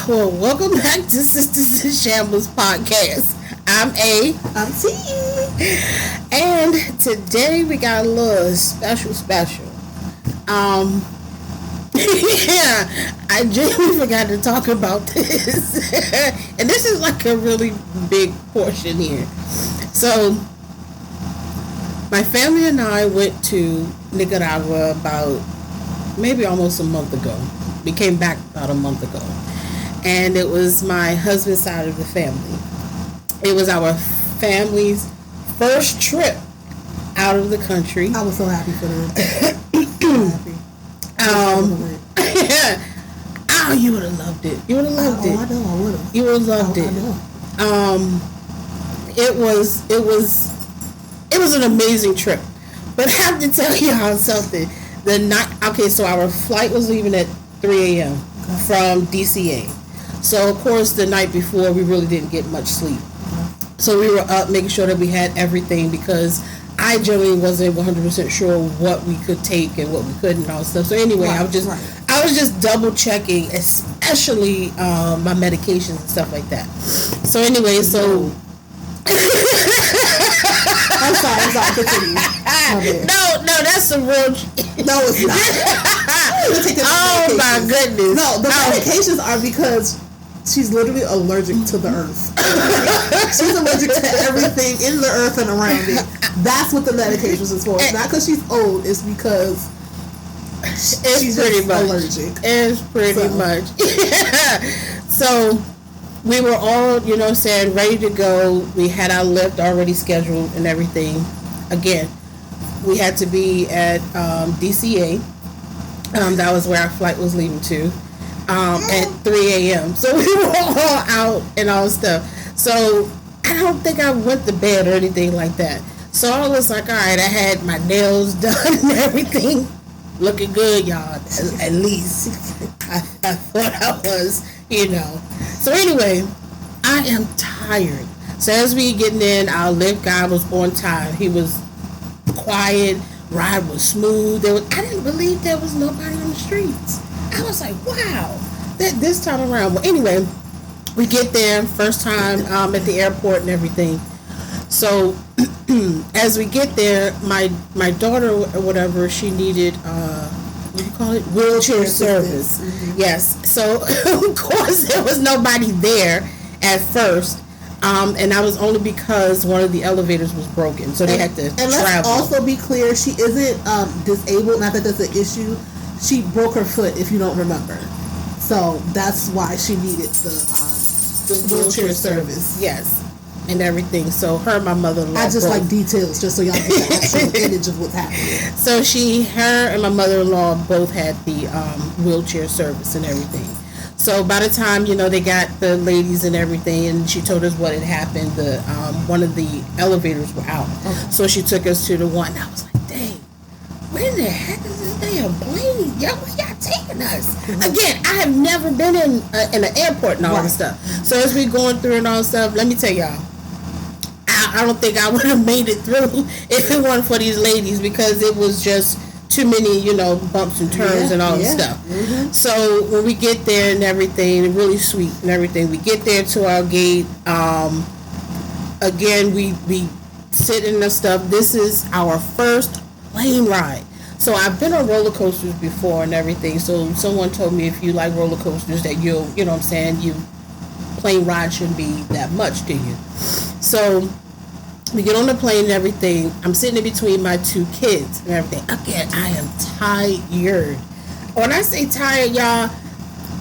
Well, welcome back to Sister and Shambles Podcast. I'm A. I'm T. And today we got a little special. Yeah, I genuinely forgot to talk about this. And this is like a really big portion here. So, my family and I went to Nicaragua about maybe almost a month ago. We came back about a month ago. And it was my husband's side of the family. It was our family's first trip out of the country. I was so happy for them. So happy. Oh, you would have loved it. You would have loved it. I know, I would have. You would have loved it. I know. It was an amazing trip. But I have to tell y'all something. So our flight was leaving at 3 a.m. from DCA. So, of course, the night before, we really didn't get much sleep. So we were up making sure that we had everything because I generally wasn't 100% sure what we could take and what we couldn't and all stuff. So anyway, I was just double checking, especially my medications and stuff like that. So anyway, I'm sorry, continue. No, that's the real. No, it's not. Oh my goodness. No, the medications are because she's literally allergic to the earth. She's allergic to everything in the earth and around it. That's what the medications is for. It's not because she's old. It's because she's pretty much allergic. It's pretty much. So we were all, ready to go. We had our lift already scheduled and everything. Again, we had to be at DCA. That was where our flight was leaving to. At 3 a.m. So we were all out and all stuff. So I don't think I went to bed or anything like that. So I was like, all right, I had my nails done and everything. Looking good, y'all. At least. I thought I was, So anyway, I am tired. So as we getting in, our lift guy was on time. He was quiet. Ride was smooth. I didn't believe there was nobody on the streets. I was like, wow, this time around. Well, anyway, we get there, first time at the airport and everything. So as we get there, my daughter or whatever, she needed, what do you call it? Wheelchair service. Mm-hmm. Yes. So, of course, there was nobody there at first. And that was only because one of the elevators was broken. So they had to travel. And let's also be clear, she isn't disabled. Not that that's an issue. She broke her foot, if you don't remember. So that's why she needed the wheelchair service. Yes, and everything. So her and my mother-in-law. I just like details, just so y'all get the actual image of what's happening. So her and my mother-in-law both had the wheelchair service and everything. So by the time, they got the ladies and everything, and she told us what had happened, one of the elevators were out. Okay. So she took us to the one. I was like, dang, where the heck is this damn plane? Y'all taking us? Mm-hmm. Again, I have never been in an airport and all this stuff. So as we going through and all this stuff, let me tell y'all, I don't think I would have made it through if it weren't for these ladies, because it was just too many, bumps and turns and all this stuff. Mm-hmm. So when we get there and everything, really sweet and everything, we get there to our gate. Again, we sit in the stuff. This is our first plane ride. So I've been on roller coasters before and everything. So someone told me if you like roller coasters that you know what I'm saying, plane ride shouldn't be that much to you. So we get on the plane and everything. I'm sitting in between my two kids and everything. Again, I am tired. When I say tired, y'all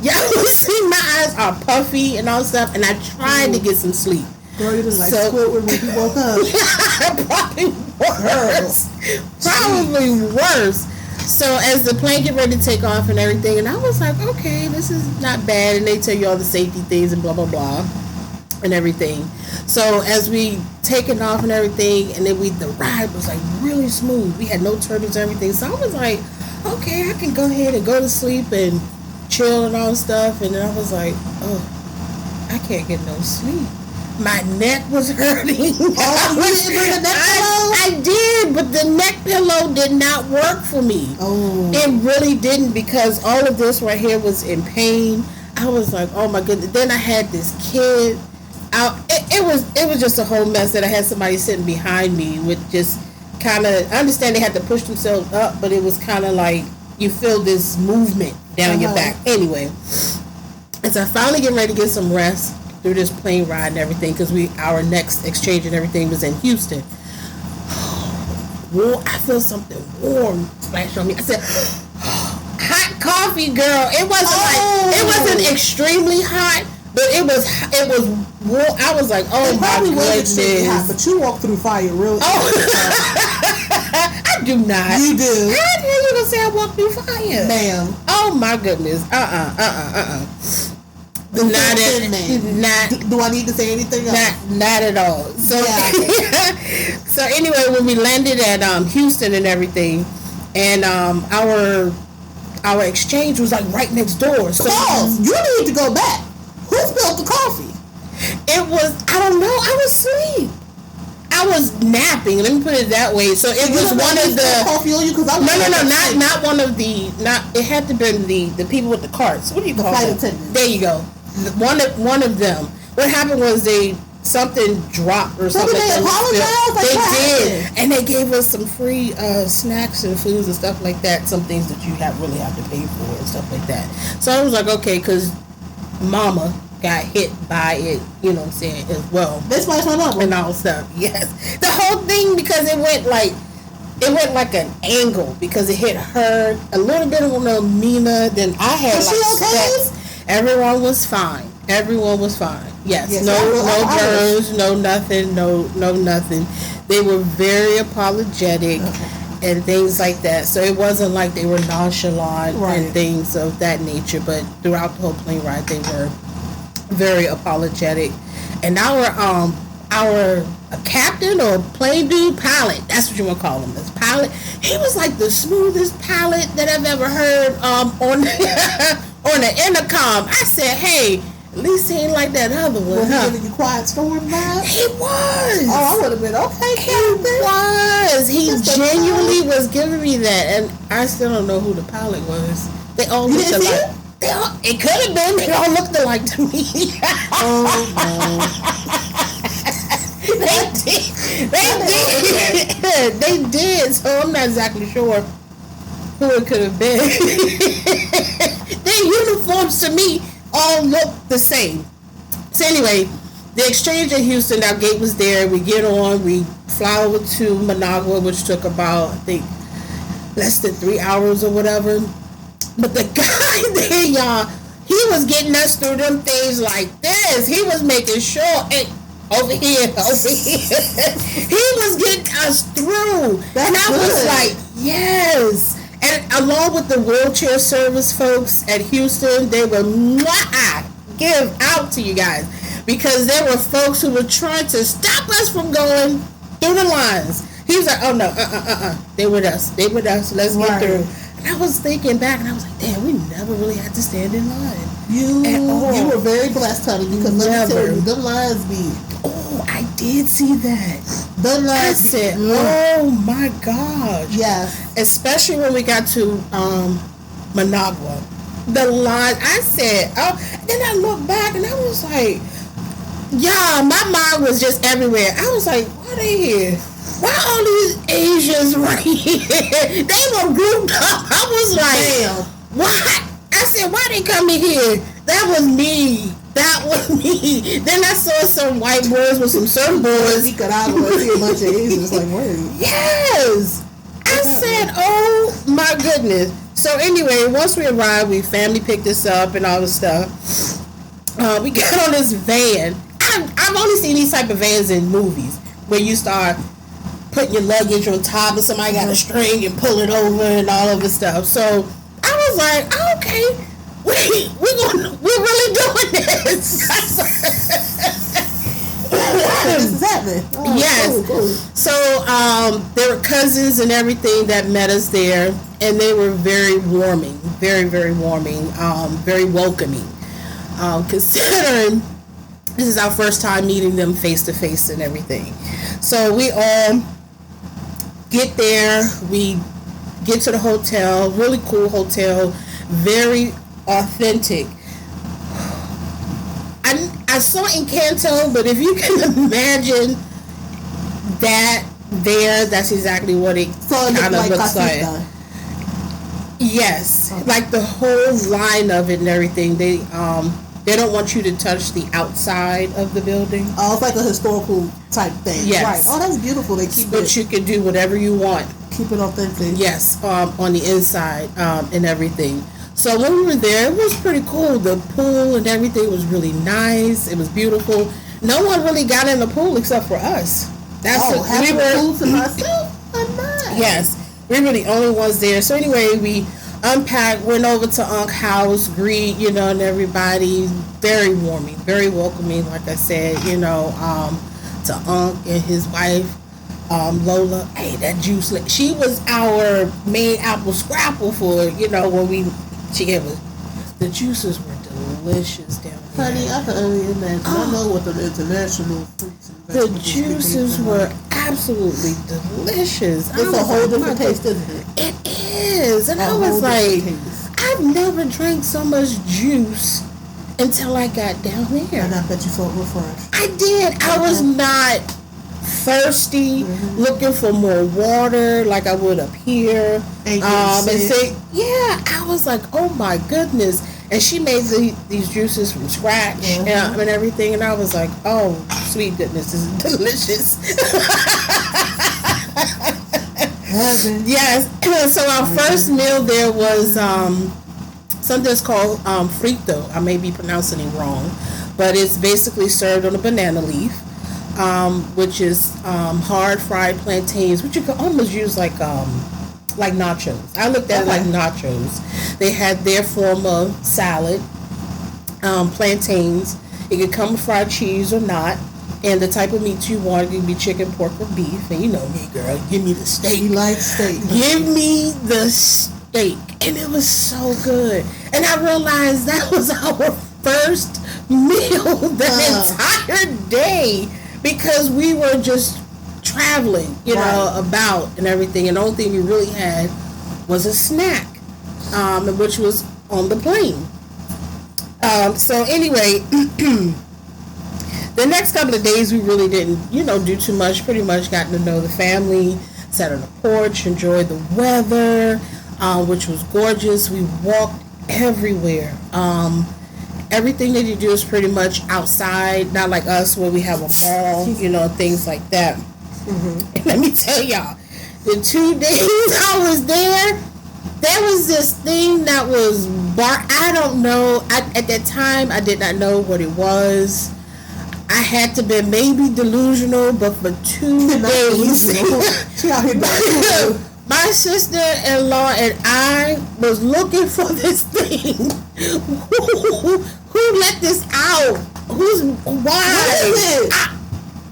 will see my eyes are puffy and all stuff, and I tried to get some sleep. Girl, you just like Squidward when you woke up. Probably worse. So as the plane get ready to take off and everything, and I was like, okay, this is not bad. And they tell you all the safety things and blah, blah, blah and everything. So as we taking off and everything, and then the ride was like really smooth. We had no turbulence and everything. So I was like, okay, I can go ahead and go to sleep and chill and all stuff. And then I was like, oh, I can't get no sleep. My neck was hurting. Oh, you didn't bring a neck pillow? I did, but the neck pillow did not work for me. Oh. It really didn't, because all of this right here was in pain. I was like, oh my goodness. Then I had this kid out. It was just a whole mess that I had somebody sitting behind me with just kind of, I understand they had to push themselves up, but it was kind of like you feel this movement down your back. Anyway, as I finally get ready to get some rest through this plane ride and everything, because our next exchange and everything was in Houston. I feel something warm splash on me. I said, hot coffee, girl. It wasn't extremely hot, but it was warm. I was like, oh my goodness. Hot, but you walk through fire really. I do not. You do. How the hell you gonna say I walk through fire, ma'am? Oh my goodness. Do I need to say anything else? Not at all. So so anyway, when we landed at Houston and everything, and our exchange was like right next door. So you need to go back. Who spilled the coffee? It was, I don't know. I was asleep. I was napping. Let me put it that way. So it was one of the coffee on you because not one of the it had to be the people with the carts. What do you call them? Flight attendants. There you go. One of them. What happened was something dropped or something. They apologized. They did, and they gave us some free snacks and foods and stuff like that. Some things that you really have to pay for and stuff like that. So I was like, okay, because Mama got hit by it, you know what I'm saying, as well. That's why it's my number. And all stuff. Yes, the whole thing, because it went like an angle, because it hit her a little bit on Mina. Then I had was she okay? Everyone was fine. Yes, no germs, no nothing, no nothing. They were very apologetic and things like that. So it wasn't like they were nonchalant and things of that nature. But throughout the whole plane ride, they were very apologetic. And our captain or plane dude, pilot, that's what you want to call him, this pilot, he was like the smoothest pilot that I've ever heard on on the intercom. I said, hey, at least he ain't like that other one. Was he giving you quiet storm vibes? He was. Oh, I would have been okay. He genuinely was giving me that, and I still don't know who the pilot was. They all looked alike. It could have been. They all looked alike to me. They did. So I'm not exactly sure who it could have been. Their uniforms to me all look the same. So anyway, the exchange in Houston, our gate was there. We get on, we fly over to Managua, which took about, I think, less than 3 hours or whatever. But the guy there, y'all, he was getting us through them things like this. He was making sure, hey, over here. He was getting us through. And I was like, yes. And along with the wheelchair service folks at Houston, they were give out to you guys, because there were folks who were trying to stop us from going through the lines. He was like, oh no, they with us, let's get through. And I was thinking back, and I was like, damn, we never really had to stand in line. You were very blessed, honey, because let me tell you, the lines be. Oh, I did see that. The lines. I said, oh my God. Yes. Especially when we got to Managua. The line, I said, oh, then I looked back and I was like, yeah, my mind was just everywhere. I was like, why they here? Why all these Asians right here? They were grouped up. I was like, damn. What? I said, why they coming here? That was me. Then I saw some white boys with some surfboards. He could see a bunch of Asians like, wait. Yes. I said, oh my goodness. So anyway, once we arrived, family picked us up and all this stuff. We got on this van. I've only seen these type of vans in movies where you start putting your luggage on top and somebody got a string and pull it over and all of this stuff. So I was like, oh, okay, we're really doing this. This is happening. Oh, yes. Cool. So there were cousins and everything that met us there, and they were very warming, very, very warming, very welcoming, considering this is our first time meeting them face to face and everything. So we all get there, we get to the hotel, really cool hotel, very authentic. I saw Encanto, but if you can imagine that that's exactly what it kind of looks like. Yes, like the whole line of it and everything. They don't want you to touch the outside of the building. Oh, it's like a historical type thing. Yes. Right. Oh, that's beautiful. They keep but you can do whatever you want. Keep it authentic. Yes, on the inside and everything. So when we were there, it was pretty cool. The pool and everything was really nice. It was beautiful. No one really got in the pool except for us. Having the pool to myself? Nice. Yes, we were the only ones there. So anyway, we unpacked, went over to Unc's house, greet, and everybody. Very warming, very welcoming, like I said, to Unc and his wife, Lola. Hey, that juice, she was our main apple scrapple for, when she gave us. The juices were delicious down there. Honey, I can only imagine. I know what the international fruits and vegetables. The juices were absolutely delicious. It's a whole different taste, isn't it? It is. And I was like, I've never drank so much juice until I got down there. And I bet you felt refreshed. I did. I was not thirsty, looking for more water like I would up here. I was like, oh my goodness. And she made these juices from scratch and everything. And I was like, oh, sweet goodness, this is delicious. Yes. So our first meal there was something that's called frito. I may be pronouncing it wrong, but it's basically served on a banana leaf, which is hard fried plantains, which you could almost use like nachos. I looked at it like nachos. They had their form of salad, plantains. It could come with fried cheese or not. And the type of meat you want, it could be chicken, pork, or beef. And you know me, girl. Give me the steak. You like steak. Give me the steak. And it was so good. And I realized that was our first meal the entire day. Because we were just traveling, about and everything. And the only thing we really had was a snack, which was on the plane. So anyway, the next couple of days we really didn't, do too much. Pretty much got to know the family, sat on the porch, enjoyed the weather, which was gorgeous. We walked everywhere. Everything that you do is pretty much outside, not like us where we have a mall, things like that. And let me tell y'all, the 2 days I was there was this thing that was I don't know. At that time, I did not know what it was. I had to be maybe delusional, but for 2 days, my sister-in-law and I was looking for this thing. Who let this out? Why?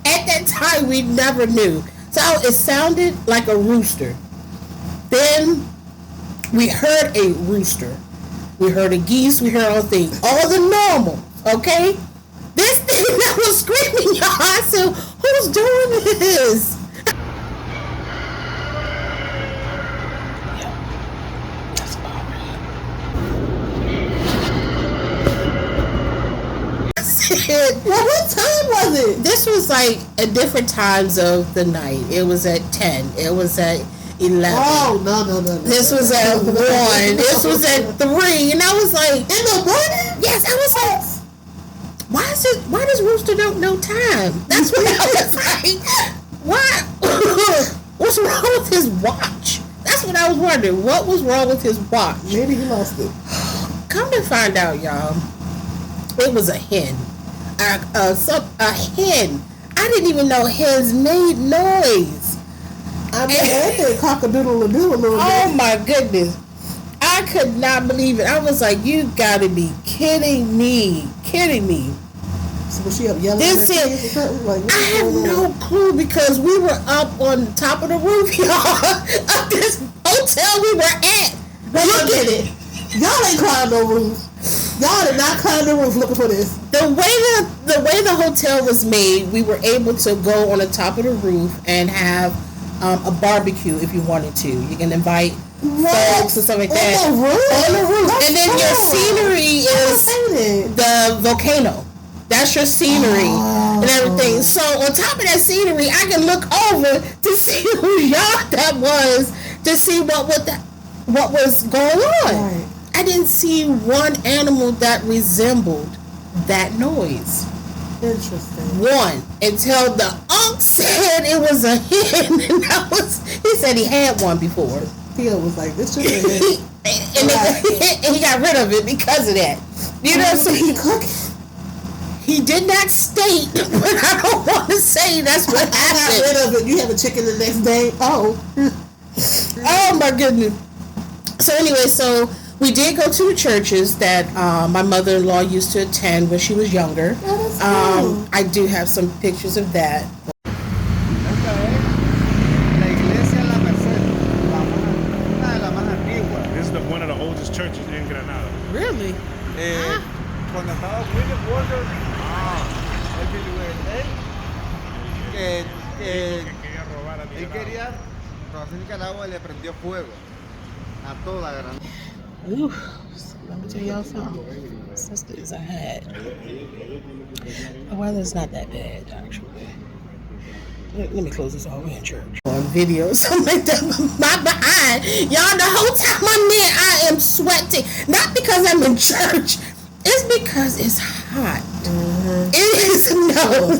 At that time, we never knew. So it sounded like a rooster. Then we heard a rooster. We heard a geese. We heard all things. All the normal, okay? This thing that was screaming, y'all. I said, who's doing this? Well, what time was it? This was like at different times of the night. It was at 10. It was at 11. Oh, no. This was at 1. This was at 3. And I was like, in the morning? Yes, I was like, why does Rooster don't know time? That's what I was like. Why? What's wrong with his watch? That's what I was wondering. What was wrong with his watch? Maybe he lost it. Come to find out, y'all, it was a hen. A hen. I didn't even know hens made noise. I mean, that did cock-a-doodle-a-doo a little bit. Oh my goodness. I could not believe it. I was like, you gotta be kidding me. So was she up yelling at her kids or something? Like, I have no clue because we were up on top of the roof, y'all, of this hotel we were at. Look at it. Y'all ain't climbed no roof. Y'all did not climb the roof looking for this. The way the hotel was made, we were able to go on the top of the roof and have a barbecue if you wanted to. You can invite folks and stuff like that. On the roof? And then your scenery is the volcano. That's your scenery and everything. So on top of that scenery, I can look over to see whose yard that was, to see what was going on. Right. I didn't see one animal that resembled that noise. Interesting. One, until the uncle said it was a hen, and he said he had one before. Theo was like, "This just a hen," and he got rid of it because of that. You know, so he cooked. He did not state, but I don't want to say that's what happened. I got rid of it. You have a chicken the next day. Oh my goodness. So anyway, so we did go to the churches that my mother-in-law used to attend when she was younger. Oh, that's cool. I do have some pictures of that. This is one of the oldest churches in Granada. Really? Cuando estaba William Walker, él quería robarse Nicaragua y le prendió fuego a toda Granada. Ooh, let me tell y'all something. Sisters, I had. The weather's not that bad, actually. Let me close this off. We're in church. On video, something like that. My behind. Y'all, the whole time I'm there, I am sweating. Not because I'm in church. It's because it's hot. Mm-hmm. It is no.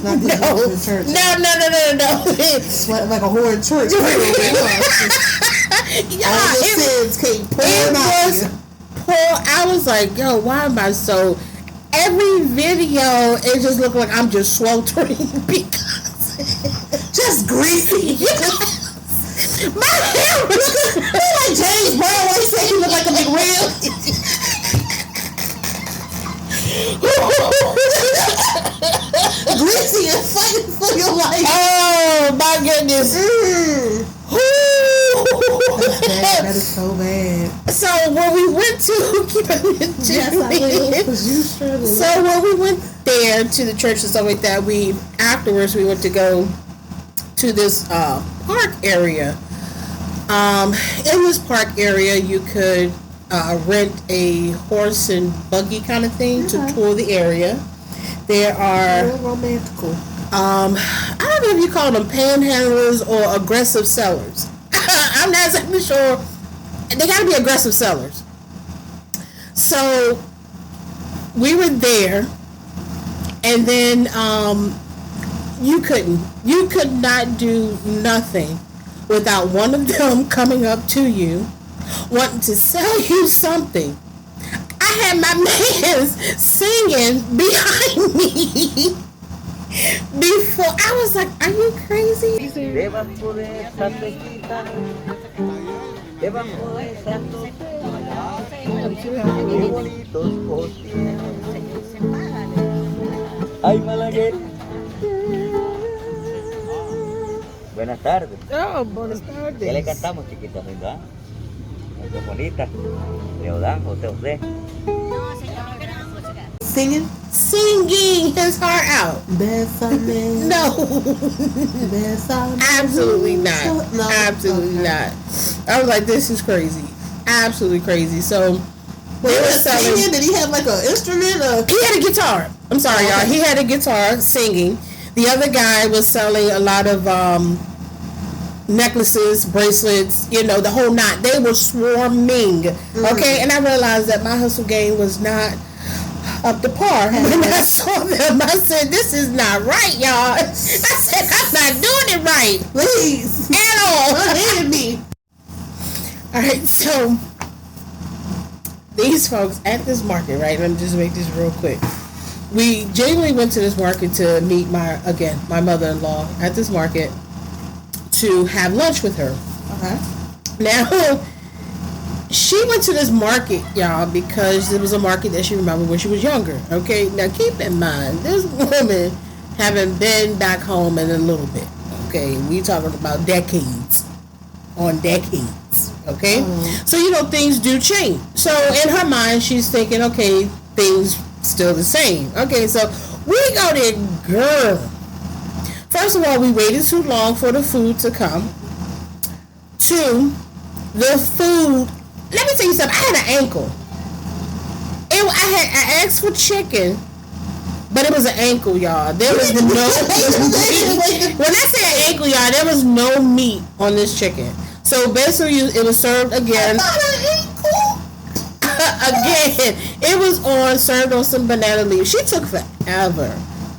Sweat like a whore in church. Yeah, sins came pouring out. I was like, yo, why am I so? Every video, it just looked like I'm just sweltering because just greasy. My hair was like James Brown when he said he looked like a McRib. Greasy and fighting for your life. Oh my goodness. That is so bad. So when we went to So when we went there to the church and stuff like that, afterwards we went to go to this park area. In this park area you could rent a horse and buggy kind of thing to tour the area. There are romantical. I don't know if you call them panhandlers or aggressive sellers. I'm not exactly sure. They got to be aggressive sellers. So we were there, and then you could not do nothing without one of them coming up to you, wanting to sell you something. I had my man singing behind me. Before I was like, are you crazy? Debajo de esa tejita, debajo de esa tejita, qué bonitos costillas. Ay, Malaguer. Buenas tardes. Oh, buenas tardes. ¿Qué le cantamos, chiquita, verdad? Qué bonita. Leodán, usted. Singing his heart out. No. Absolutely not. No. Absolutely not. I was like, this is crazy. Absolutely crazy. So they were singing. Did he have like an instrument? He had a guitar. I'm sorry, y'all. He had a guitar singing. The other guy was selling a lot of necklaces, bracelets, the whole knot. They were swarming. Okay, and I realized that my hustle game was not up to par. When I saw them, I said, this is not right, y'all. I said, I'm not doing it right. Please. At all. Hit me. Alright, so these folks at this market, right? Let me just make this real quick. We genuinely went to this market to meet my mother-in-law at this market to have lunch with her. Okay. Now, she went to this market, y'all, because it was a market that she remembered when she was younger. Okay, now keep in mind, this woman haven't been back home in a little bit. Okay, we talking about decades on decades. Okay, so things do change. So in her mind, she's thinking, okay, things still the same. Okay, so we go there, girl. First of all, we waited too long for the food to come. Two, the food. Let me tell you something. I had an ankle. I asked for chicken, But it was an ankle, y'all. There was no meat. When I say ankle, y'all, there was no meat on this chicken. So basically, it was served again. Again, it was served on some banana leaves. She took forever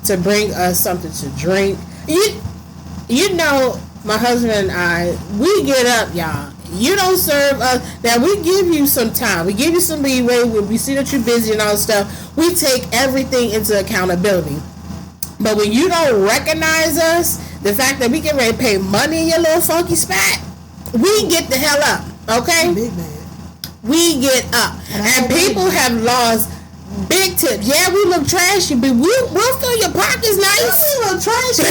to bring us something to drink. You know, my husband and I, we get up, y'all. You don't serve us. Now, we give you some time. We give you some leeway. We see that you're busy and all that stuff. We take everything into accountability. But when you don't recognize us, the fact that we get ready to pay money in your little funky spot, we get the hell up, okay? Big man. We get up. And people have lost big tips. Yeah, we look trashy, but we'll fill your pockets nice. We look trashy.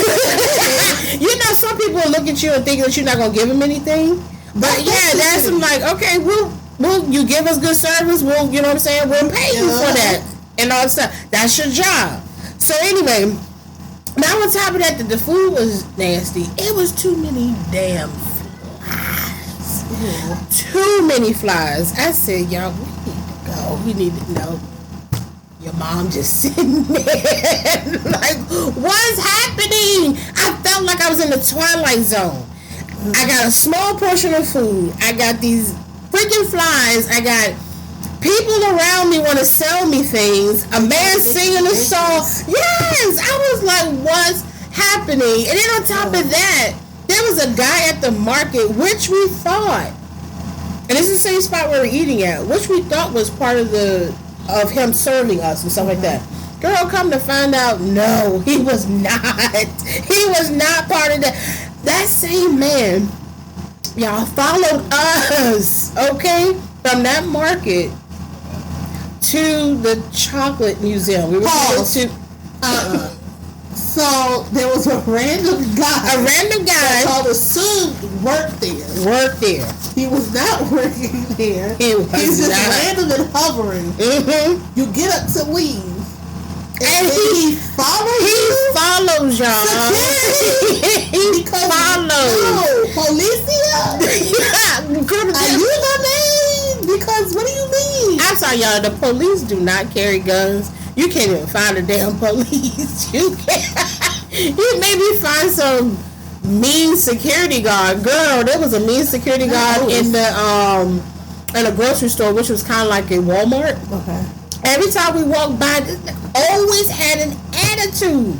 You know, some people will look at you and think that you're not going to give them anything. But yeah, that's like, okay, we'll you give us good service, we'll, you know what I'm saying, we'll pay you for that and all that stuff. That's your job. So anyway, now on top of that, the food was nasty. It was too many damn flies. Too many flies. I said, y'all, we need to go. We need to know. Your mom just sitting there like, what's happening? I felt like I was in the Twilight Zone. I got a small portion of food. I got these freaking flies. I got people around me want to sell me things. A man singing a song. Yes! I was like, what's happening? And then on top of that, there was a guy at the market, which we thought, and this is the same spot where we're eating at, which we thought was part of him serving us and stuff like that. Girl, come to find out, no, he was not. He was not part of that. That same man, y'all, followed us, okay, from that market to the chocolate museum. We were going to. So there was a random guy. That called assumed worked there. He was not working there. He's just random and hovering. Mm-hmm. You get up to leave. And he follows y'all. He follows. No, Policia? Yeah. Are you the name? Because what do you mean? I'm sorry, y'all. The police do not carry guns. You can't even find a damn police. You can't. You maybe find some mean security guard. Girl, there was a mean security guard in a grocery store, which was kind of like a Walmart. Okay. Every time we walked by, always had an attitude.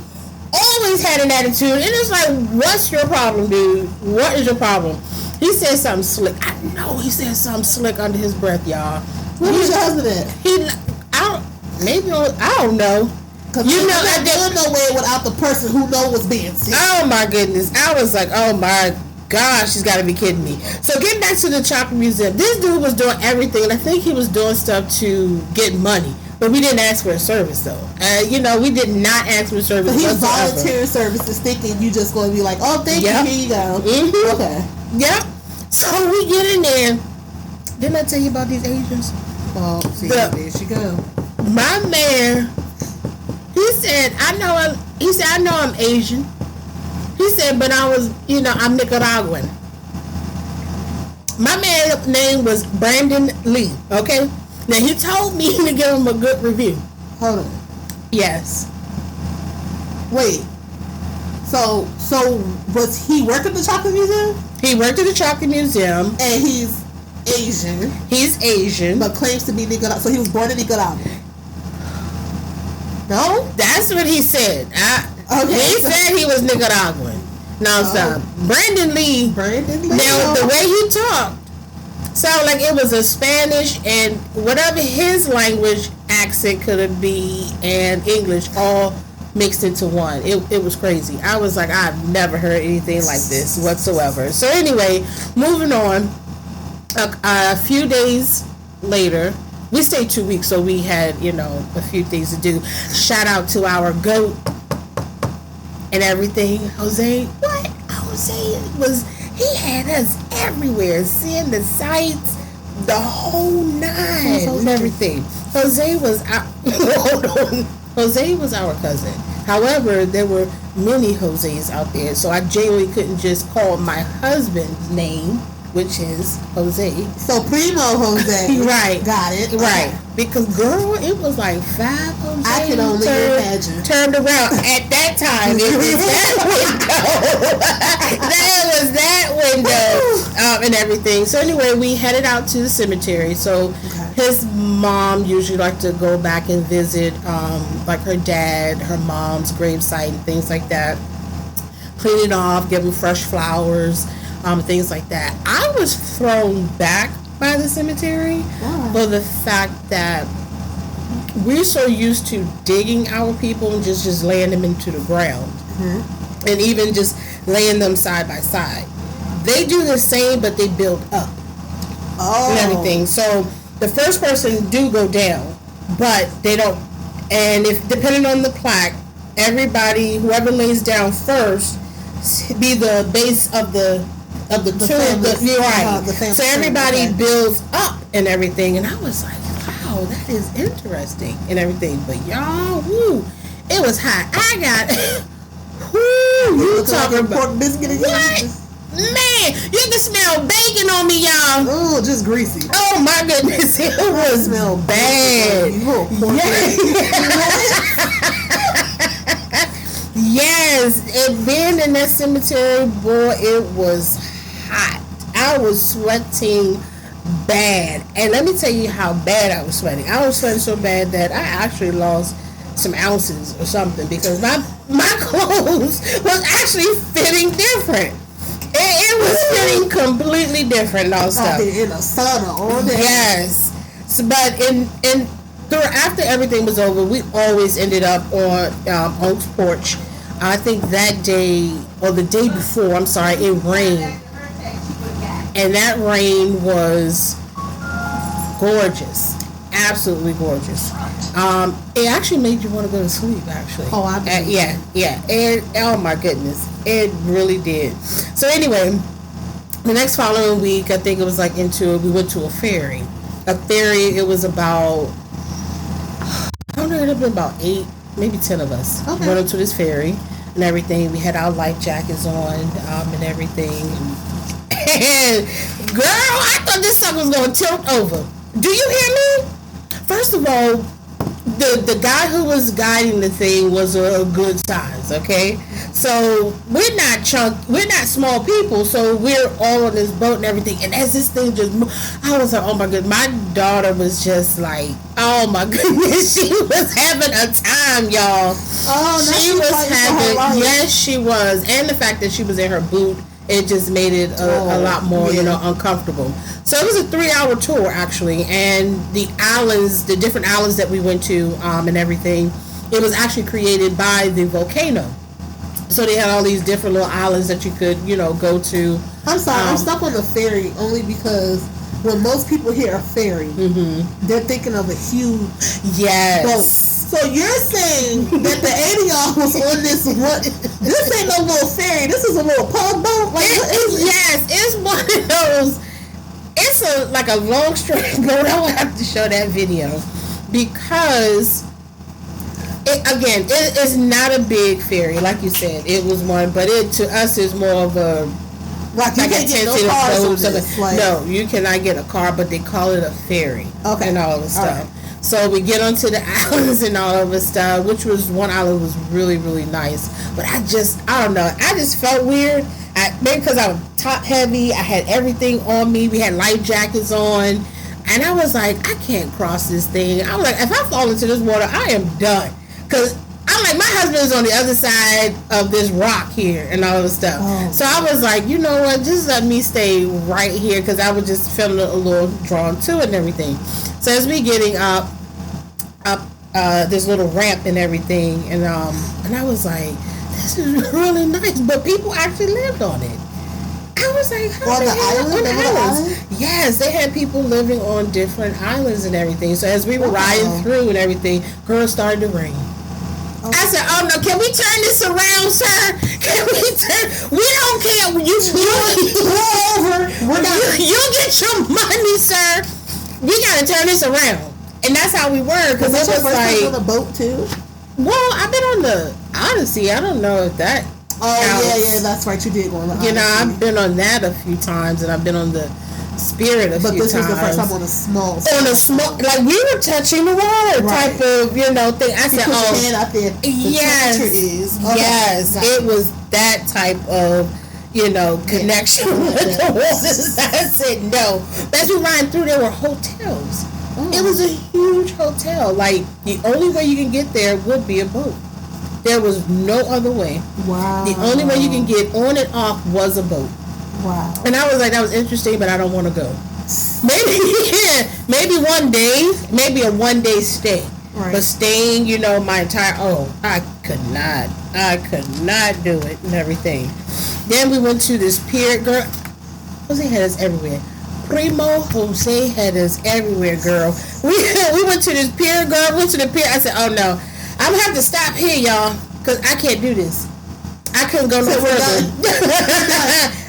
Always had an attitude. And it's like, what's your problem, dude? What is your problem? He said something slick. I know he said something slick under his breath, y'all. Where was your husband at? I don't know. You know, I didn't know where without the person who knows what's being said. Oh my goodness. I was like, oh my gosh, she's got to be kidding me. So getting back to the chocolate museum, this dude was doing everything, and I think he was doing stuff to get money. But we didn't ask for a service, though. We did not ask for a service. So he's volunteering services, thinking you just going to be like, oh, thank you, here you go. Mm-hmm. Okay. Yep. So we get in there. Didn't I tell you about these Asians? Oh, see, there she go. My man, he said, I know I'm Asian. He said, but I'm Nicaraguan. My man's name was Brandon Lee, okay? Now, he told me to give him a good review. Hold on. Yes. Wait. So was he working at the chocolate museum? He worked at the chocolate museum. And he's Asian. He's Asian. But claims to be Nicaraguan. So he was born in Nicaragua. No? That's what he said. He said he was Nicaraguan. No, stop. Brandon Lee. Now, the way he talked sounded like it was a Spanish and whatever his language accent could be and English all mixed into one. It was crazy. I was like, I've never heard anything like this whatsoever. So anyway, moving on. A few days later, we stayed 2 weeks, so we had, a few things to do. Shout out to our goat and everything. Jose he had us everywhere, seeing the sights, the whole nine and everything. Jose was our cousin. However, there were many Jose's out there, so I genuinely couldn't just call my husband's name which is Jose. So Primo Jose. Right. Got it. Right. Because, girl, it was like 5 Jose. I can only imagine. Turned around. At that time, it was that window. And everything. So anyway, we headed out to the cemetery. So his mom usually liked to go back and visit like her dad, her mom's gravesite and things like that. Clean it off, give him fresh flowers, things like that. I was thrown back by the cemetery for the fact that we're so used to digging our people and just laying them into the ground. And even just laying them side by side. They do the same, but they build up and everything. So the first person do go down, but they don't. And if depending on the plaque, everybody, whoever lays down first, be the base of the tomb. You're right. So everybody builds up and everything. And I was like, wow, that is interesting and everything. But y'all, it was hot. I got. You talking about pork biscuit again? What? Man, you can smell bacon on me, y'all. Oh, just greasy. Oh my goodness, it was bad. Yes, and being in that cemetery, boy, it was hot. I was sweating bad, and let me tell you how bad I was sweating. I was sweating so bad that I actually lost some ounces or something because my clothes was actually fitting different. It was fitting completely different and all stuff. In a sauna all day. Yes. So, but after everything was over, we always ended up on Oak's porch. I think that day, or the day before, I'm sorry, it rained. And that rain was gorgeous. Absolutely gorgeous. It actually made you want to go to sleep, actually. Oh, I bet. Yeah. And, oh, my goodness. It really did. So, anyway, the next following week, I think it was like we went to a ferry. It was about, I don't know, it had been about 8, maybe 10 of us. Okay. Went into this ferry and everything. We had our life jackets on and everything. And, girl, I thought this sucker was going to tilt over. Do you hear me? First of all, the guy who was guiding the thing was a good size, okay? So we're not small people, so we're all on this boat and everything. And as this thing just moved, I was like, oh my goodness. My daughter was just like, oh my goodness, she was having a time, y'all. Oh, she was having, yes, she was. And the fact that she was in her boot, it just made it a lot more, uncomfortable. So it was a 3-hour tour, actually, and the different islands that we went to and everything, it was actually created by the volcano. So they had all these different little islands that you could, go to. I'm sorry, I'm stuck on the ferry only because when most people hear a ferry, they're thinking of a huge boat. So you're saying that the 8 of y'all was on this this ain't no little ferry, this is a little pub boat? Yes, it's one of those. It's like a long straight boat. I will have to show that video because it's not a big ferry, like you said. It was one, but to us is more of a like a tinted boat. No, you cannot get a car, but they call it a ferry. Okay, and all the stuff. Right. So we get onto the islands and all of the stuff, which was one island was really, really nice. But I don't know. I just felt weird. Maybe because I was top heavy. I had everything on me. We had life jackets on. And I was like, I can't cross this thing. I was like, if I fall into this water, I am done. Because I'm like, my husband is on the other side of this rock here and all this stuff. Oh. So I was like, you know what? Just let me stay right here because I was just feeling a little drawn to it and everything. So as we getting up this little ramp and everything, and I was like, this is really nice, but people actually lived on it. I was like, how on the islands? Yes, they had people living on different islands and everything. So as we were riding through and everything, girl, started to rain. Okay. I said, oh no, can we turn this around, sir? Can we turn? We don't care. You pull over. You'll get your money, sir. We got to turn this around. And that's how we were. Because it was like. On the boat too? Well, I've been on the Odyssey. I don't know if that. yeah, that's right. You did go on the You know, I've been on that a few times, and I've been on the Spirit a few times. But this was the first time on a small. Like we were touching the water type of, thing. I said, put your hand out there. Yes, it was that type of, connection with the waters. I said no. As we riding through, there were hotels. It was a huge hotel. Like, the only way you can get there would be a boat. There was no other way. Wow. The only way you can get on and off was a boat. Wow. And I was like, that was interesting, but I don't want to go. Maybe one day, maybe a 1 day stay. Right. But staying, my entire, I could not do it and everything. Then we went to this pier, girl. Jose had us everywhere. Primo Jose had us everywhere, girl. We went to this pier, girl. Went to the pier. I said, oh no, I'm gonna have to stop here, y'all, because I can't do this. I couldn't go no further.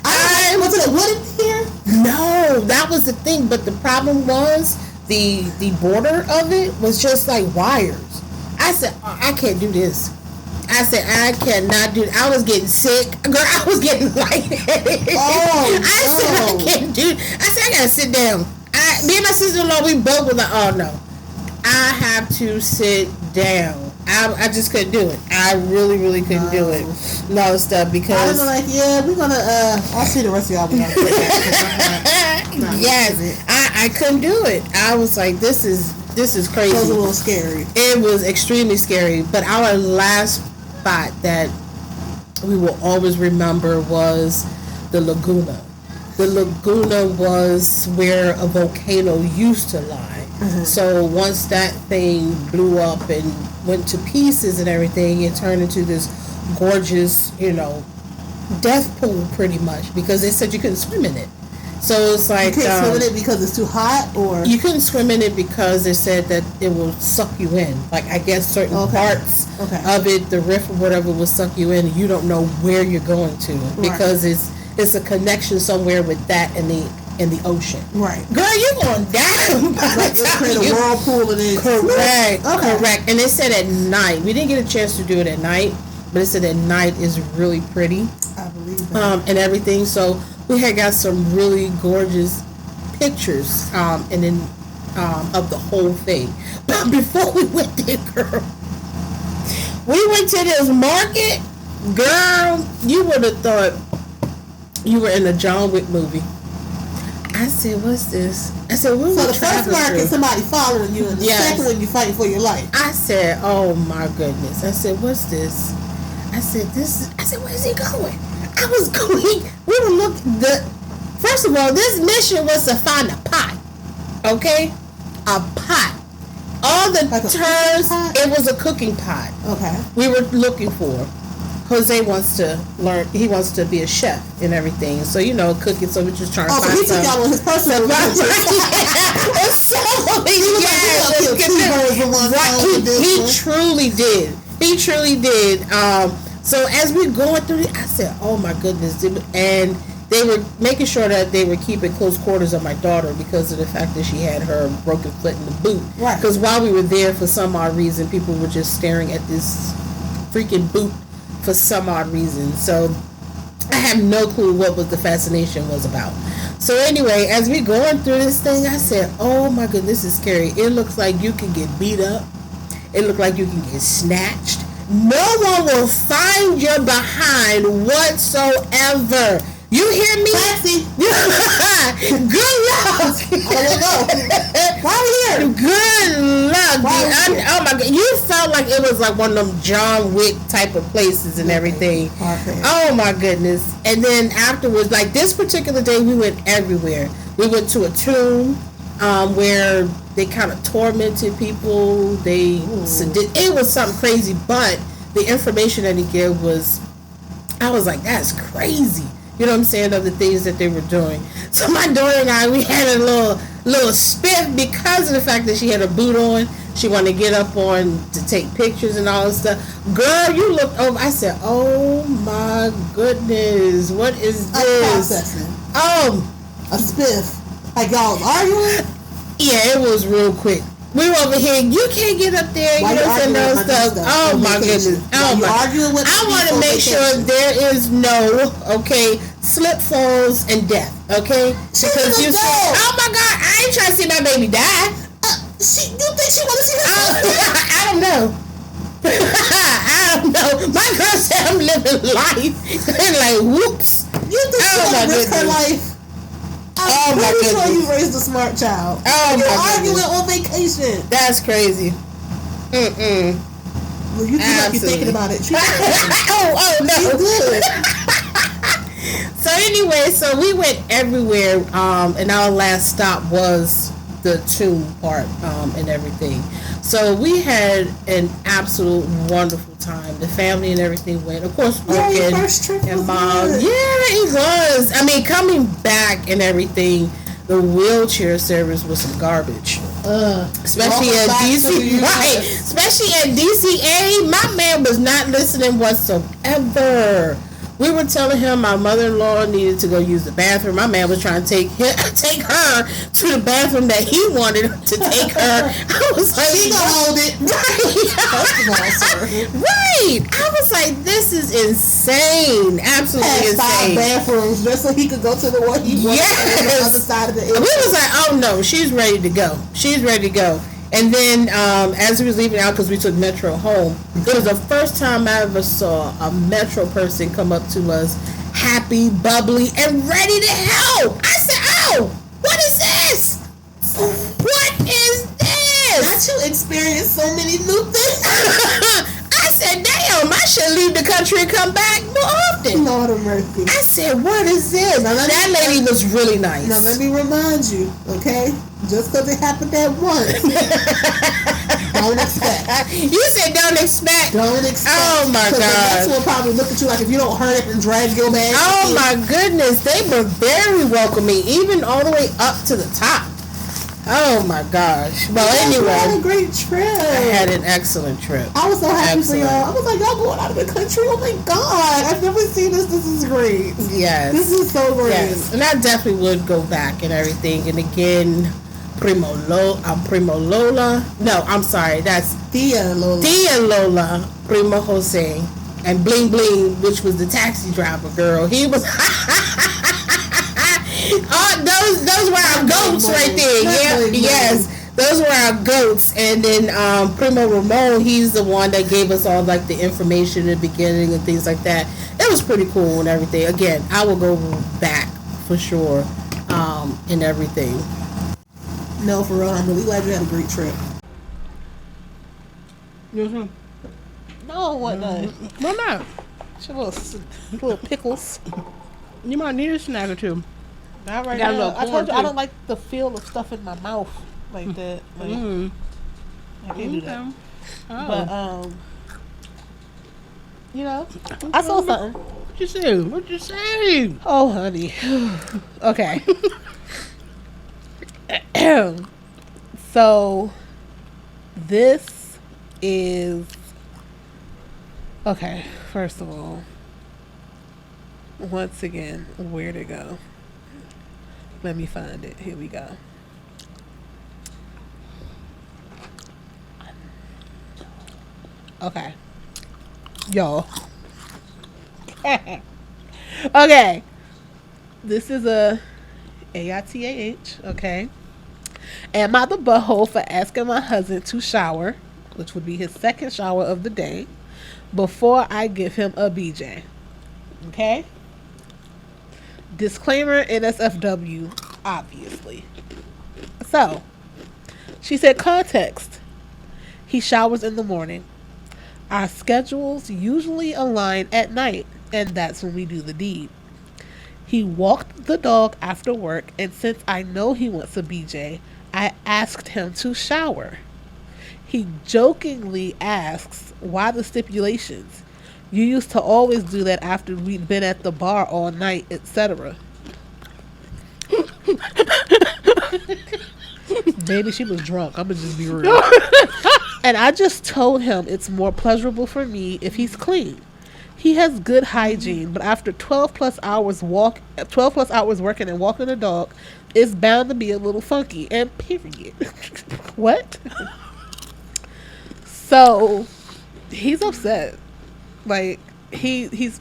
I went to the wooden pier. No, that was the thing. But the problem was the border of it was just like wires. I said, I can't do this. I said, I cannot do it. I was getting sick. Girl, I was getting lightheaded. I said, I can't do it. I said, I got to sit down. Me and my sister-in-law, we both were like, oh, no. I have to sit down. I just couldn't do it. I really, really couldn't do it. No stuff because... I was like, yeah, we're going to... I'll see the rest of y'all. Yes. I couldn't do it. I was like, this is crazy. It was a little scary. It was extremely scary. But our last spot that we will always remember was the Laguna. The Laguna was where a volcano used to lie. Mm-hmm. So once that thing blew up and went to pieces and everything, it turned into this gorgeous, death pool pretty much, because they said you couldn't swim in it. So it's like... You can't swim in it because it's too hot, or... You couldn't swim in it because they said that it will suck you in. Like, I guess certain parts of it, the riff or whatever, will suck you in, and you don't know where you're going to, because it's a connection somewhere with that and the ocean. Right. Girl, you're going down by the time you... whirlpool it is. Correct. And they said at night. We didn't get a chance to do it at night, but it said at night is really pretty. I believe that. And everything, so... We had got some really gorgeous pictures, and then of the whole thing. But before we went there, girl, we went to this market. Girl, you would have thought you were in a John Wick movie. I said, "What's this?" I said, "We're so the first market, somebody following you, and the second one, you fighting for your life." I said, "Oh my goodness!" I said, "What's this?" I said, "Where's he going?" I was going. We were looking. First of all, this mission was to find a pot. Okay, a pot. All the terms. It was a cooking pot. Okay. We were looking for. Jose wants to learn. He wants to be a chef and everything. So cooking. So we're just trying to find he took y'all on his personal He truly did. He truly did. So as we're going through it, I said, oh my goodness. And they were making sure that they were keeping close quarters of my daughter because of the fact that she had her broken foot in the boot. Right. Because while we were there, for some odd reason, people were just staring at this freaking boot for some odd reason. So I have no clue what the fascination was about. So anyway, as we going through this thing, I said, oh my goodness, this is scary. It looks like you can get beat up. It looked like you can get snatched. No one will find your behind whatsoever. You hear me? Taxi. Good luck. I don't know. Why are we here? Good luck. Oh my God. You felt like it was like one of them John Wick type of places and everything. Okay. Oh my goodness. And then afterwards, like this particular day, we went everywhere. We went to a tomb where they kind of tormented people. It was something crazy, but the information that he gave was, I was like, that's crazy. You know what I'm saying, of the things that they were doing. So my daughter and I, we had a little spiff because of the fact that she had a boot on. She wanted to get up on to take pictures and all this stuff. Girl, you looked over. I said, oh my goodness, what is this? A spiff. Like y'all was arguing? Yeah, it was real quick. We were over here. You can't get up there. You know, and those stuff. Oh my goodness. Oh my. I want to make sure there is no slip, falls, and death. Okay, because you say, oh my God, I ain't trying to see my baby die. You think she want to see herself? I don't know. I don't know. My girl said I'm living life, and like, whoops. You think she want to risk her life? I'm pretty sure you raised a smart child. You're arguing on vacation. That's crazy. Well, you might be thinking about it. Oh no. You good. So anyway, so we went everywhere, and our last stop was the tomb part, and everything. So we had an absolute wonderful time. The family and everything went. Of course, your first trip and was Mom. good. Yeah, it was. I mean, coming back and everything, the wheelchair service was some garbage. Especially at DC, right? Especially at DCA, my man was not listening whatsoever. We were telling him my mother-in-law needed to go use the bathroom. My man was trying to take her to the bathroom that he wanted to take her. I was like, she gonna hold it. Right. I was like, this is insane. Absolutely insane. 5 bathrooms just so he could go to the one he wanted on the other side of the airport. We was like, oh no, she's ready to go. She's ready to go. And then as we was leaving out, because we took Metro home, it was the first time I ever saw a Metro person come up to us, happy, bubbly, and ready to help. I said, oh, what is this? What is this? Not you experience so many new things. I said, damn, I should leave the country and come back more often. Lord of mercy. I said, what is this? That lady was really nice. Now let me remind you, okay? Just because it happened that once. Don't expect. You said don't expect. Don't expect. Oh my God. The next one probably look at you like if you don't hurry up and drag your bag. Oh my goodness. They were very welcoming, even all the way up to the top. Oh my gosh. Well, anyway. I had a great trip. I had an excellent trip. I was so happy for y'all. I was like, y'all going out of the country? Oh my God. I've never seen this. This is great. Yes. This is so great. Yes. And I definitely would go back and everything. And again, Primo Lola. No, I'm sorry. That's Tia Lola, Primo Jose, and Bling Bling, which was the taxi driver girl. He was... those were our goats right there. Yeah, yes. Those were our goats. And then Primo Ramon, he's the one that gave us all like the information in the beginning and things like that. That was pretty cool and everything. Again, I will go back for sure, and everything. No, for real, I'm really glad you had a great trip. Mm-hmm. No, what not? Why not? She little pickles. You might need a snack or two. Not right now. I told you I don't like the feel of stuff in my mouth like that. Like, I can't do that. Oh. But you know, I saw something. What you say? What you say? Oh, honey. Okay. So this is okay. First of all, once again, where'd it go? Let me find it. Here we go. Okay. Y'all. Okay. This is a AITAH, okay? Am I the butthole for asking my husband to shower, which would be his second shower of the day, before I give him a BJ? Okay? Disclaimer, NSFW, obviously. So, she said, context. He showers in the morning. Our schedules usually align at night, and that's when we do the deed. He walked the dog after work, and since I know he wants a BJ, I asked him to shower. He jokingly asks, why the stipulations? You used to always do that after we'd been at the bar all night, etc. Baby, she was drunk. I'm gonna just be real. And I just told him it's more pleasurable for me if he's clean. he has good hygiene, but after 12 plus hours working and walking the dog, it's bound to be a little funky. And period. What? So he's upset. Like he's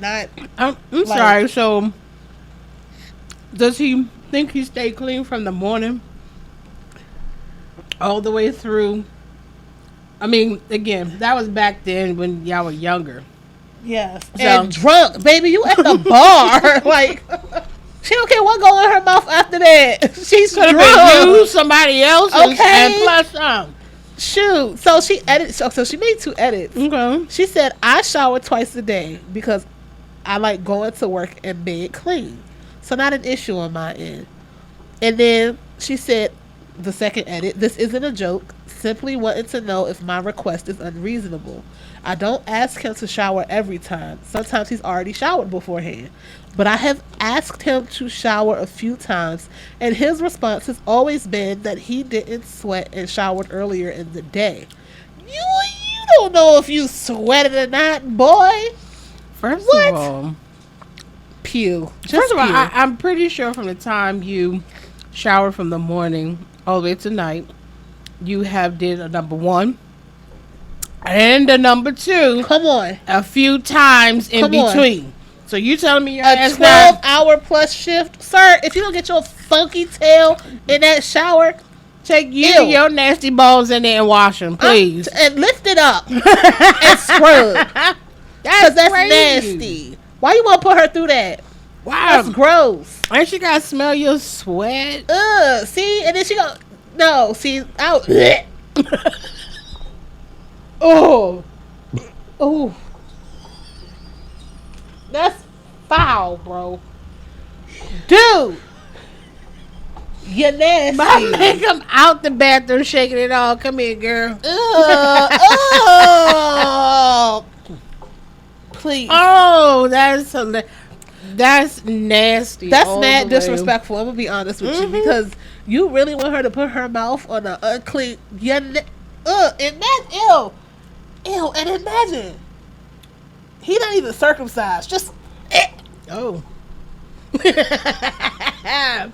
not. I'm sorry. So does he think he stayed clean from the morning all the way through? I mean, again, that was back then when y'all were younger. Yes. So, and drunk, baby. You at the bar. Like, she don't care what go in her mouth after that. She's could have drunk. been you, somebody else, Okay. and plus some. Shoot. So she edited. So she made 2 edits. Okay. She said, I shower twice a day because I like going to work and being clean. So not an issue on my end. And then she said, the second edit, this isn't a joke. Simply wanting to know if my request is unreasonable. I don't ask him to shower every time. Sometimes he's already showered beforehand. But I have asked him to shower a few times, and his response has always been that he didn't sweat and showered earlier in the day. You don't know if you sweated or not, boy. First What? of all, Pew. First of all, pew. I'm pretty sure from the time you shower from the morning all the way to night, you have did a number 1 and a number 2 Come on. a few times in Come on. between. So you telling me your A ass not 12-hour plus shift? Sir, if you don't get your funky tail in that shower, take you Ew. and your nasty balls in there and wash them, please? and lift it up and scrub. Because that's crazy. nasty. Why you want to put her through that? Wow. That's gross. Ain't she got to smell your sweat? Ugh. See? And then she go, no. See? Out. Oh. Oh. That's foul, bro. Dude. You're nasty. I make him out the bathroom shaking it all. Come here, girl. Oh. Please. Oh, that's nasty. That's all mad the way. disrespectful. I'm gonna be honest with you because you really want her to put her mouth on an unclean. And that ew. And imagine he not even circumcised. Just Oh.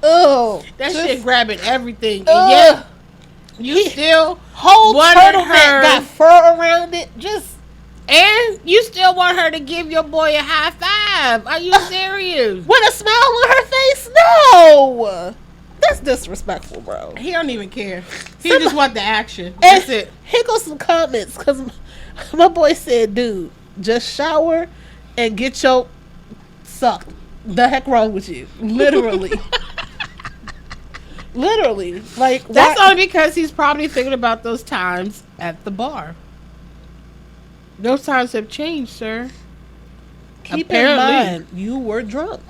oh, That shit grabbing everything. And Ugh. yet, you still whole wanted turtleneck her- got fur around it. Just and you still want her to give your boy a high five. Are you serious? with a smile on her face. No, that's disrespectful, bro. He don't even care. He Some- just want the action. And That's it. Here goes some comments because my boy said, "Dude, just shower and get your sucked." The heck wrong with you? Literally, literally. Like That's why- only because he's probably thinking about those times at the bar. Those times have changed, sir. Keep apparently. in mind, you were drunk.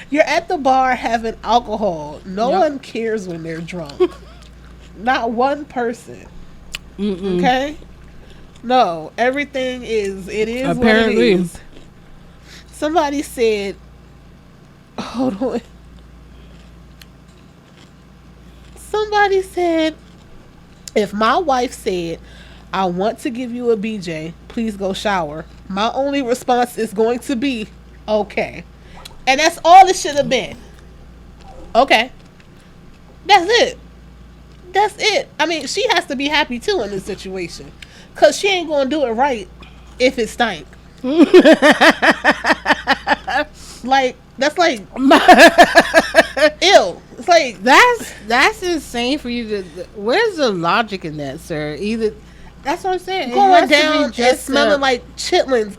You're at the bar having alcohol. No Yep. one cares when they're drunk. Not one person. Okay? No, everything is. It is Apparently. what it is. Somebody said, hold on. Somebody said, if my wife said, I want to give you a BJ, please go shower, my only response is going to be, okay. And that's all it should have been. Okay. That's it. That's it. I mean, she has to be happy too in this situation. Because she ain't going to do it right if it stank. Like, that's like, ew. It's like, That's insane for you to. Where's the logic in that, sir? Either that's what I'm saying. It going has to be down and just smelling like chitlins.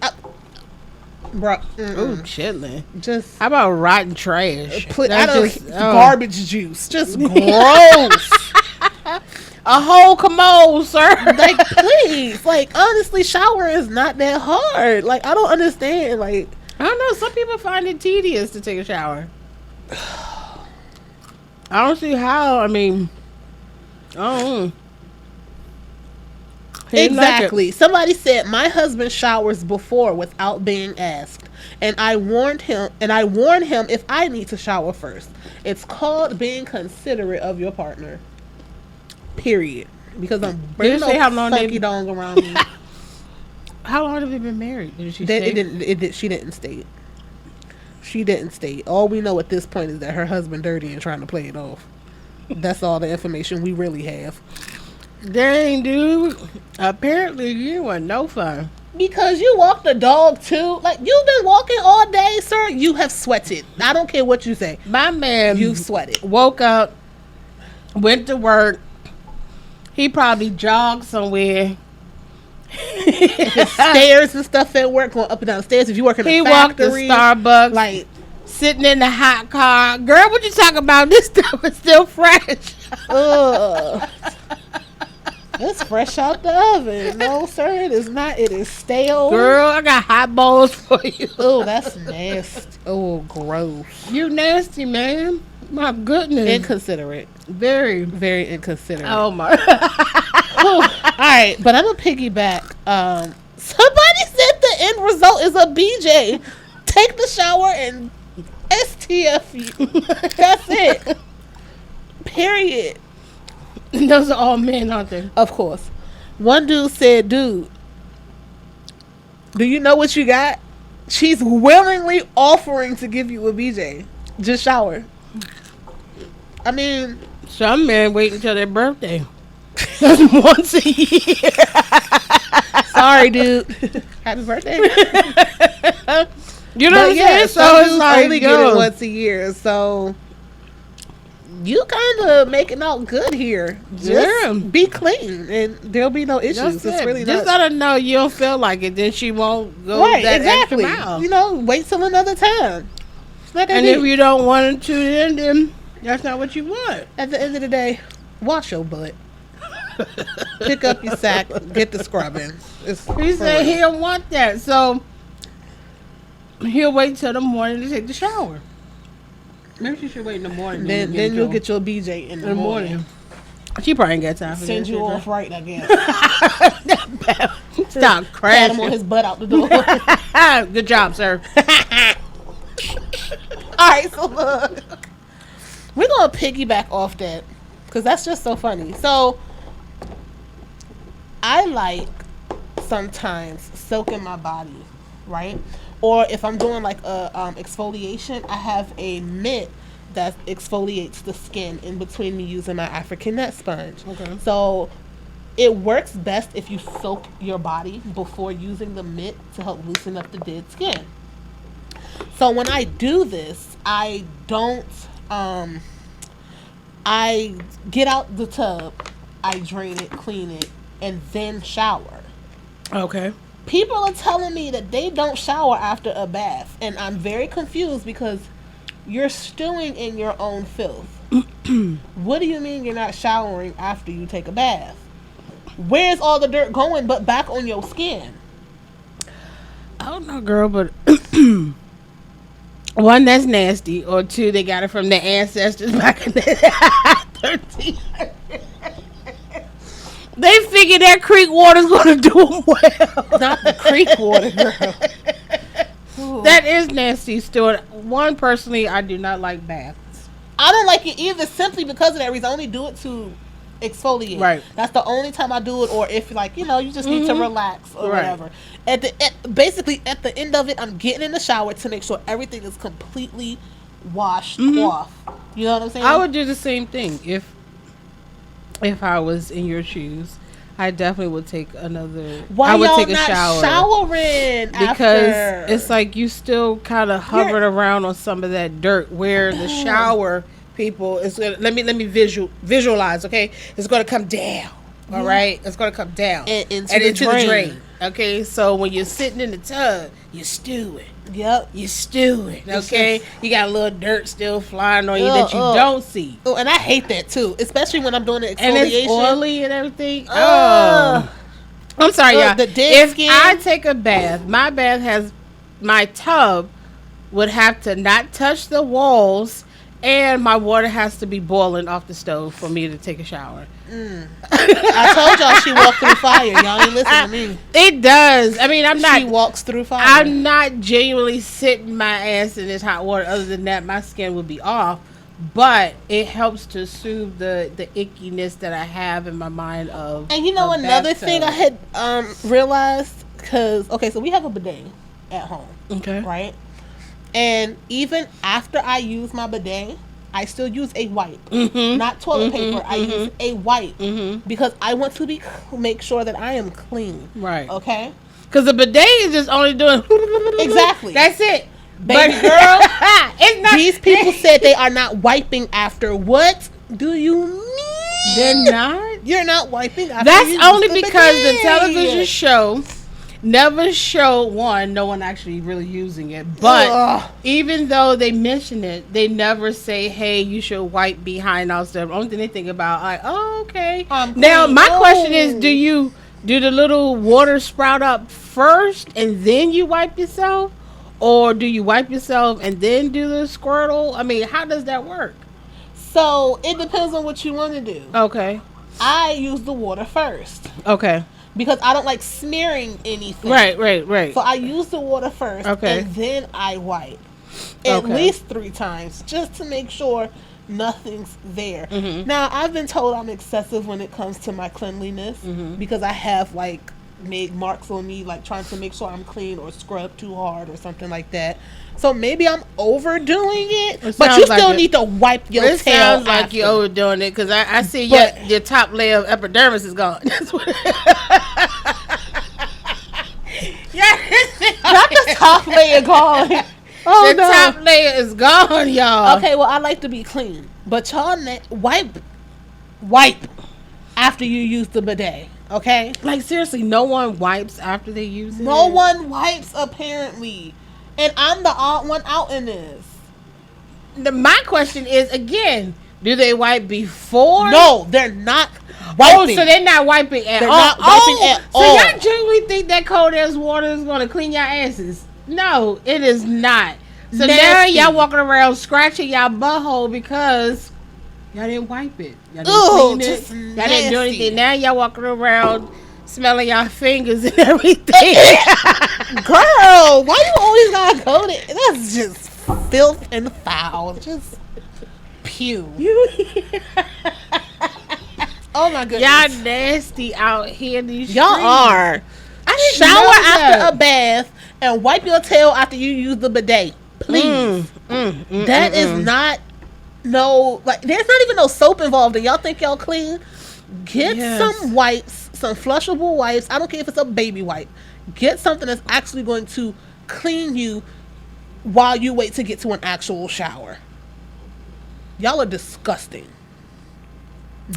Bro, ooh, chitlin. just How about rotten trash? put That's I don't just- garbage juice. Just gross. a whole commode, sir. Like, please. Like, honestly, shower is not that hard. Like, I don't understand. Like, I don't know. Some people find it tedious to take a shower. I don't see how. I mean, oh, exactly. Somebody said my husband showers before without being asked, and I warned him. If I need to shower first. It's called being considerate of your partner. Period. Because I'm bringing say how long they- funky dong around me. How long have they been married? Did she They, say? she didn't state. She didn't state. All we know at this point is that her husband dirty and trying to play it off. That's all the information we really have. Dang, dude. Apparently, you were no fun. Because you walk the dog too. Like, you've been walking all day, sir. You have sweated. I don't care what you say. My man, You've sweated. woke up, went to work. He probably jogged somewhere. Stairs and stuff at work, going up and down stairs. If you work in a He walked to factory, Starbucks, like, sitting in the hot car. Girl, what you talking about? This stuff is still fresh. ugh. It's fresh out the oven. No, sir, it is not. It is stale. Girl, I got hot bowls for you. Oh, that's nasty. Oh, gross. You nasty, man. My goodness. Inconsiderate. Very. Very inconsiderate. Oh, my. All right, but I'm gonna piggyback. Somebody said the end result is a BJ. Take the shower and STF you. That's it. Period. Those are all men, aren't they? Of course. One dude said, "Dude, do you know what you got? She's willingly offering to give you a BJ. Just shower." I mean, Some men wait until their birthday. That's once a year. sorry, dude. Happy birthday. You know But what I'm yeah, saying? some So it's dudes like, only get yo. it once a year. So you kind of making out good here. Just Yeah. be clean, and there'll be no issues. That's It's it. really Just not let her know you don't feel like it. Then she won't go right. that Exactly. extra mile. You know, wait till another time. It's not that And deep. if you don't want to, then that's not what you want. At the end of the day, wash your butt. Pick up your sack. Get the scrubbing. It's He for said real. he don't want that, so he'll wait till the morning to take the shower. Maybe she should wait in the morning. Then you'll get your BJ in the morning. She probably ain't got time for Send that you shit, off right, I guess. though. Stop Pat him on crashing. his butt out the door. Good job, sir. All right, so look, we're gonna piggyback off that because that's just so funny. So I like sometimes soaking my body, right? Or if I'm doing like a exfoliation, I have a mitt that exfoliates the skin in between me using my African net sponge. Okay. So it works best if you soak your body before using the mitt to help loosen up the dead skin. So when I do this, I don't, I get out the tub, I drain it, clean it, and then shower. Okay. People are telling me that they don't shower after a bath, and I'm very confused because you're stewing in your own filth. What do you mean you're not showering after you take a bath? Where's all the dirt going but back on your skin? I don't know, girl, but one, that's nasty, or two, they got it from their ancestors back in the 1300s. They figured that creek water's gonna do them well. Not the creek water, girl. That is nasty, Stuart. One, personally, I do not like baths. I don't like it either simply because of that reason. I only do it to exfoliate. Right. That's the only time I do it, or if like, you know, you just need to relax or Right. whatever. Basically at the end of it, I'm getting in the shower to make sure everything is completely washed off. You know what I'm saying? I would do the same thing if I was in your shoes. I definitely would take another. Why I would y'all take a not shower showering because after? it's like you still kind of hovering around on some of that dirt. Where the shower people is gonna, let me visualize. Okay, it's gonna come down. All right, it's gonna come down And into the drain. Okay, so when you're sitting in the tub, you're stewing. Yep. You're stewing. Okay, you got a little dirt still flying on you that you Ugh. don't see. Oh, and I hate that too, especially when I'm doing the exfoliation. And it's oily and everything. Ugh. I'm sorry, Ugh, y'all. the dead If skin. I take a bath, my bath has my tub would have to not touch the walls, and my water has to be boiling off the stove for me to take a shower. I told y'all she walked through fire. Y'all ain't listen to me. It does. I mean, She walks through fire. I'm not genuinely sitting my ass in this hot water. Other than that, my skin would be off. But it helps to soothe the ickiness that I have in my mind of. And you know a another bathtub. thing I had realized, because, okay, so we have a bidet at home. Okay. Right? And even after I use my bidet, I still use a wipe. Not toilet paper. I use a wipe. Because I want to make sure that I am clean. Right. Okay? Because the bidet is just only doing... Exactly. That's it. Baby But girl, it's not... these people said they are not wiping after. What do you mean? They're not? You're not wiping after. That's you only use the because the bidet. television show never showed, one, no one actually really using it. But Ugh. even though they mention it, they never say, hey, you should wipe behind all stuff. Only thing they think about, like, oh, okay. Now, clean. my question is, do the little water sprout up first and then you wipe yourself? Or do you wipe yourself and then do the squirtle? I mean, how does that work? So it depends on what you want to do. Okay. I use the water first Okay. because I don't like smearing anything. Right. So I use the water first, Okay. and then I wipe at Okay. least 3 times just to make sure nothing's there. Mm-hmm. Now I've been told I'm excessive when it comes to my cleanliness because I have like made marks on me, like trying to make sure I'm clean or scrub too hard or something like that. So maybe I'm overdoing it, but sounds you like still it. need to wipe your It tail. sounds like after. you're overdoing it because I see But- your top layer of epidermis is gone. That's what Not the top layer gone. Oh the no. top layer is gone, y'all. Okay, well I like to be clean, but y'all wipe after you use the bidet. Okay. Like seriously, no one wipes after they use it. No one wipes apparently, and I'm the odd one out in this. My question is again: do they wipe before? No, they're not Oh, wiping. so they're not wiping at They're all. not wiping at so all. y'all genuinely think that cold ass water is going to clean your asses? No, it is not. So now Nasty. y'all walking around scratching y'all butthole because y'all didn't wipe it. Y'all didn't Ooh, clean it. just Y'all didn't do nasty. anything. Now y'all walking around smelling y'all fingers and everything. Girl, why you always gotta go there? That's just filth and foul. Just pew. Oh my goodness. Y'all nasty out here in these Y'all streets. are. I didn't Shower know after that. a bath and wipe your tail after you use the bidet. Please. That is not there's not even no soap involved. And y'all think y'all clean? Get Yes. some wipes, some flushable wipes. I don't care if it's a baby wipe. Get something that's actually going to clean you while you wait to get to an actual shower. Y'all are disgusting.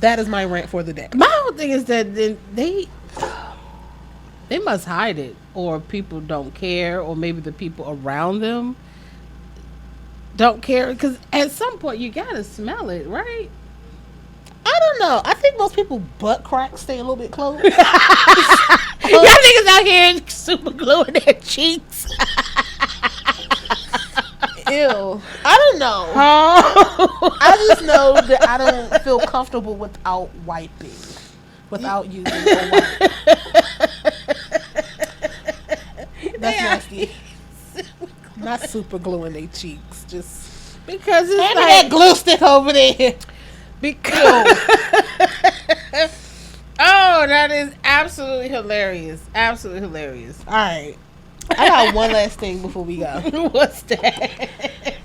That is my rant for the day. My whole thing is that they must hide it, or people don't care, or maybe the people around them don't care. Because at some point you gotta smell it, right? I don't know. I think most people butt cracks stay a little bit closed. Y'all niggas out here super gluing their cheeks. Ew. I don't know. Oh, I just know that I don't feel comfortable without wiping. Without using a wipe. That's nasty. Not super gluing their cheeks. Just because it's hand me like that glue stick over there. because. Oh, that is absolutely hilarious. Absolutely hilarious. Alright. I got one last thing before we go. What's that?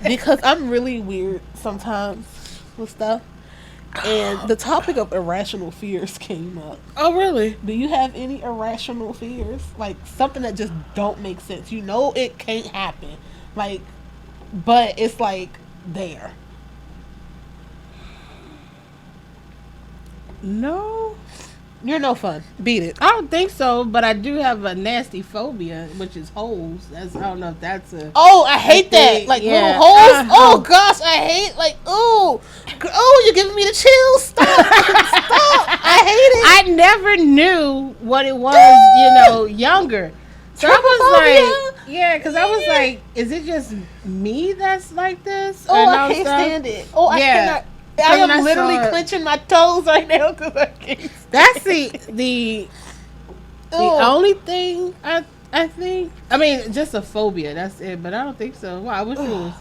Because I'm really weird sometimes with stuff. And the topic of irrational fears came up. Oh, really? Do you have any irrational fears? Like something that just don't make sense. You know it can't happen. Like, but it's like there. No. You're no fun. Beat it. I don't think so, but I do have a nasty phobia, which is holes. I don't know if that's a... Oh, I hate that. think, Like yeah. little holes. Uh-huh. Oh gosh, I hate you're giving me the chills. Stop. Stop. I hate it. I never knew what it was, younger. So I was like, yeah, because I was like, is it just me that's like this? Oh, And I can't stuff? stand it. Oh, I Yeah. cannot. I When I am literally saw it- clenching my toes right now because I can't stand That's the Ew. only thing I think. I mean, just a phobia. That's it. But I don't think so. Wow, I wish it was.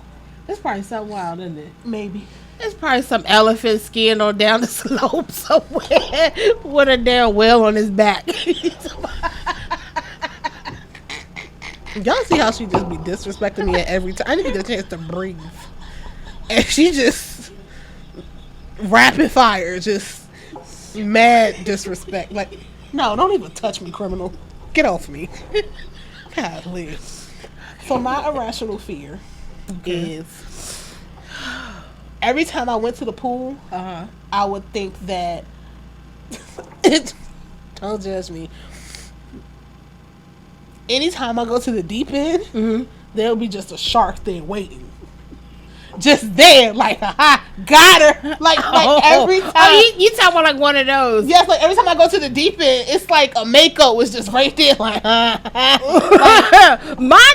It's probably something wild, isn't it? Maybe. It's probably some elephant skiing on down the slope somewhere with a damn whale on his back. Y'all see how she just be disrespecting me at every time? I didn't get a chance to breathe. And she just rapid fire, just mad disrespect. Like, no, don't even touch me, criminal. Get off me. Golly. So my irrational fear is every time I went to the pool, I would think that don't judge me. Anytime I go to the deep end, there'll be just a shark there waiting. Just there, like, haha, got her. Like every time. Oh, you talking about like one of those? Yes, like every time I go to the deep end, it's like a Mako was just right there, like, Mine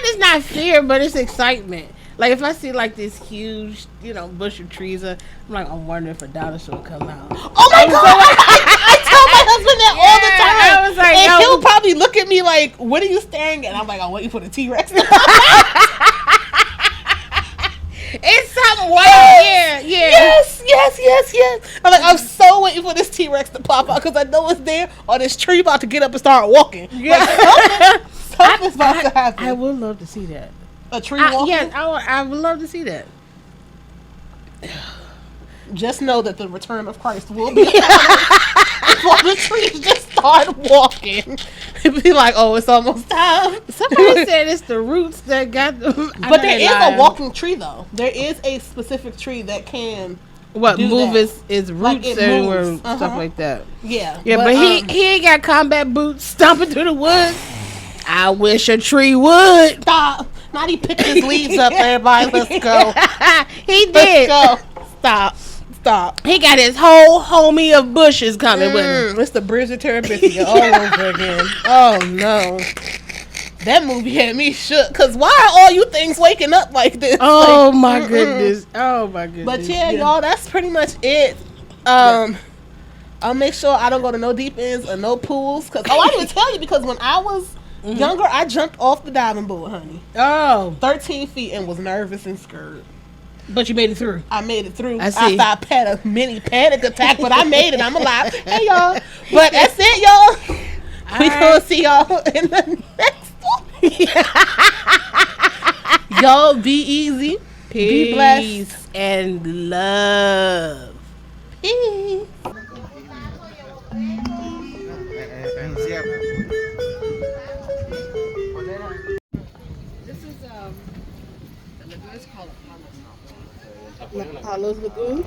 is not fear, but it's excitement. Like if I see like this huge, bush of trees, I'm like, I'm wondering if a dinosaur will come out. Oh my god! I tell my husband that all the time. I was like, and he'll probably look at me like, "What are you staring at?" I'm like, "I'm waiting for the T-Rex." It's something white. Yeah. Yes. I'm like, I'm so waiting for this T-Rex to pop out because I know it's there, or this tree about to get up and start walking. Yeah. Like, something's about to happen. I would love to see that. A tree walking? Yes, I would love to see that. Just know that the return of Christ will be before the trees just start walking. It'd be like, oh, it's almost time. Somebody said it's the roots that got them. But there is a walking tree, though. There is a specific tree that can move its roots it everywhere, moves. stuff like that. Yeah. But he ain't got combat boots stomping through the woods. I wish a tree would. Stop. Not he picked his leaves up, everybody. Let's go. He did. Let's go. Stop. He got his whole homie of bushes coming with him. It's the Bridget Terabithia all over again. Oh, no. That movie had me shook. Because why are all you things waking up like this? Oh, like, my goodness. Oh, my goodness. But yeah, y'all, that's pretty much it. I'll make sure I don't go to no deep ends or no pools. I didn't even tell you because when I was younger, I jumped off the diving board, honey. Oh. 13 feet and was nervous and scared. But you made it through. I made it through. I see. After I had a mini panic attack, but I made it. I'm alive. Hey, y'all. But that's it, y'all. We gonna see y'all in the next one. Y'all be easy. Peace be blessed. And love. Peace. Apollo's Lagoon?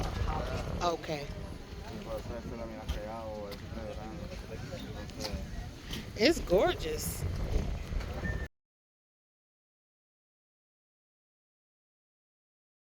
Okay. It's gorgeous.